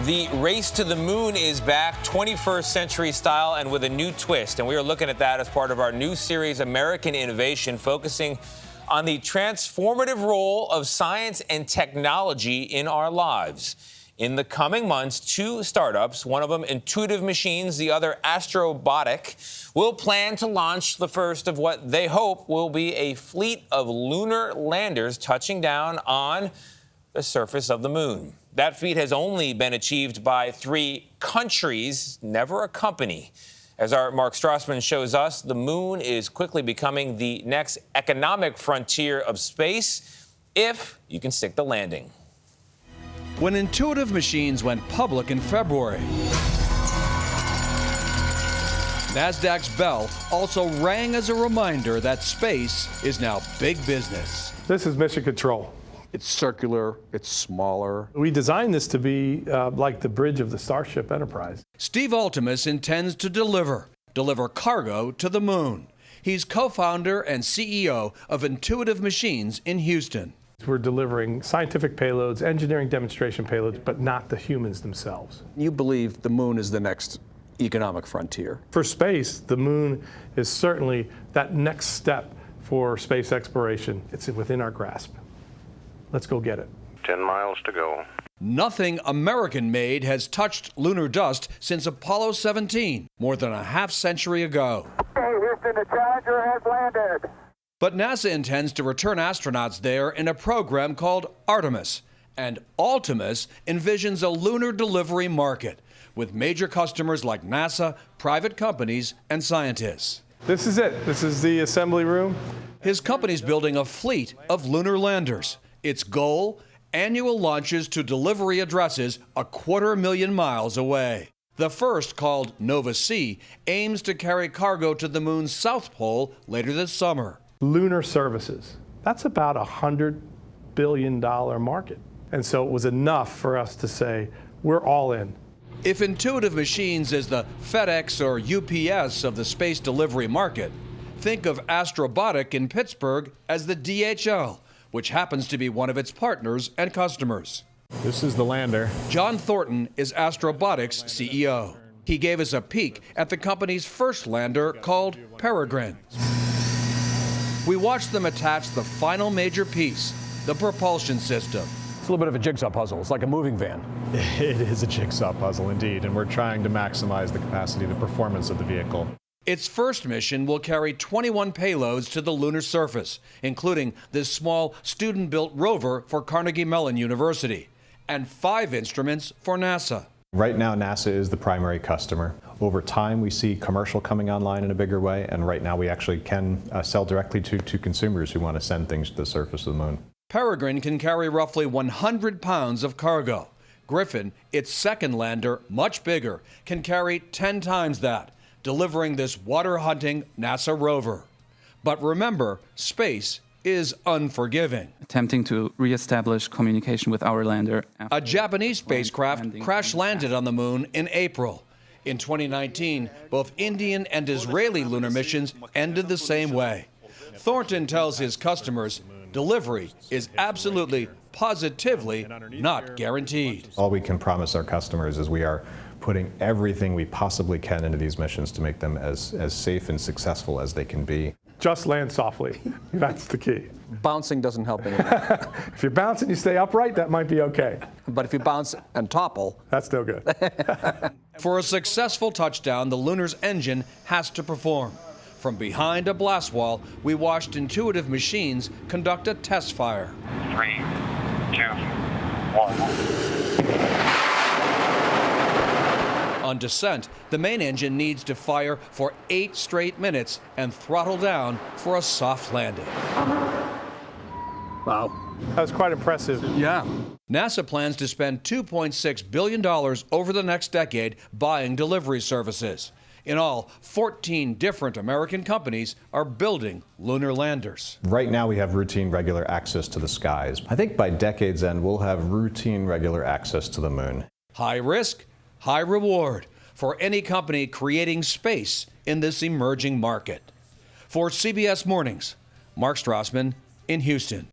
The race to the moon is back, 21st century style and with a new twist. And we are looking at that as part of our new series, American Innovation, focusing on the transformative role of science and technology in our lives. In the coming months, two startups, one of them Intuitive Machines, the other Astrobotic, will plan to launch the first of what they hope will be a fleet of lunar landers touching down on the surface of the moon. That feat has only been achieved by 3 countries, never a company. As our Mark Strassmann shows us, the moon is quickly becoming the next economic frontier of space, if you can stick the landing. When Intuitive Machines went public in February, NASDAQ's bell also rang as a reminder that space is now big business. This is mission control. It's circular, it's smaller. We designed this to be like the bridge of the Starship Enterprise. Steve Altemus intends to deliver cargo to the moon. He's co-founder and CEO of Intuitive Machines in Houston. We're delivering scientific payloads, engineering demonstration payloads, but not the humans themselves. You believe the moon is the next economic frontier? For space, the moon is certainly that next step for space exploration. It's within our grasp. Let's go get it. 10 miles to go. Nothing American-made has touched lunar dust since Apollo 17, more than a half-century ago. Hey, Houston, the Challenger has landed. But NASA intends to return astronauts there in a program called Artemis. And Altemus envisions a lunar delivery market with major customers like NASA, private companies, and scientists. This is it. This is the assembly room. His company's building a fleet of lunar landers. Its goal, annual launches to delivery addresses 250,000 miles away. The first, called Nova C, aims to carry cargo to the moon's south pole later this summer. Lunar services. That's about a $100 billion market. And so it was enough for us to say, we're all in. If Intuitive Machines is the FedEx or UPS of the space delivery market, think of Astrobotic in Pittsburgh as the DHL, which happens to be one of its partners and customers. This is the lander. John Thornton is Astrobotic's CEO. He gave us a peek at the company's first lander called Peregrine. We watched them attach the final major piece, the propulsion system. It's a little bit of a jigsaw puzzle. It's like a moving van. It is a jigsaw puzzle indeed, and we're trying to maximize the capacity, the performance of the vehicle. Its first mission will carry 21 payloads to the lunar surface, including this small student-built rover for Carnegie Mellon University, and 5 instruments for NASA. Right now, NASA is the primary customer. Over time, we see commercial coming online in a bigger way, and right now we actually can sell directly to consumers who want to send things to the surface of the moon. Peregrine can carry roughly 100 pounds of cargo. Griffin, its second lander, much bigger, can carry 10 times that, delivering this water-hunting NASA rover. But remember, space is unforgiving. Attempting to reestablish communication with our lander. A Japanese spacecraft crash-landed on the moon in April. In 2019, both Indian and Israeli lunar missions ended the same way. Thornton tells his customers delivery is absolutely, positively not guaranteed. All we can promise our customers is we are putting everything we possibly can into these missions to make them as safe and successful as they can be. Just land softly. That's the key. Bouncing doesn't help anyone. If you bounce and you stay upright, that might be okay. But if you bounce and topple, that's still good. For a successful touchdown, the lunar's engine has to perform. From behind a blast wall, we watched Intuitive Machines conduct a test fire. 3, 2, 1. On descent, the main engine needs to fire for 8 straight minutes and throttle down for a soft landing. wow. That was quite impressive. Yeah. NASA plans to spend $2.6 billion over the next decade buying delivery services. In all, 14 different American companies are building lunar landers. Right now we have routine, regular access to the skies. I think by decade's end we'll have routine, regular access to the moon. High risk, high reward for any company creating space in this emerging market. For CBS Mornings, Mark Strassmann in Houston.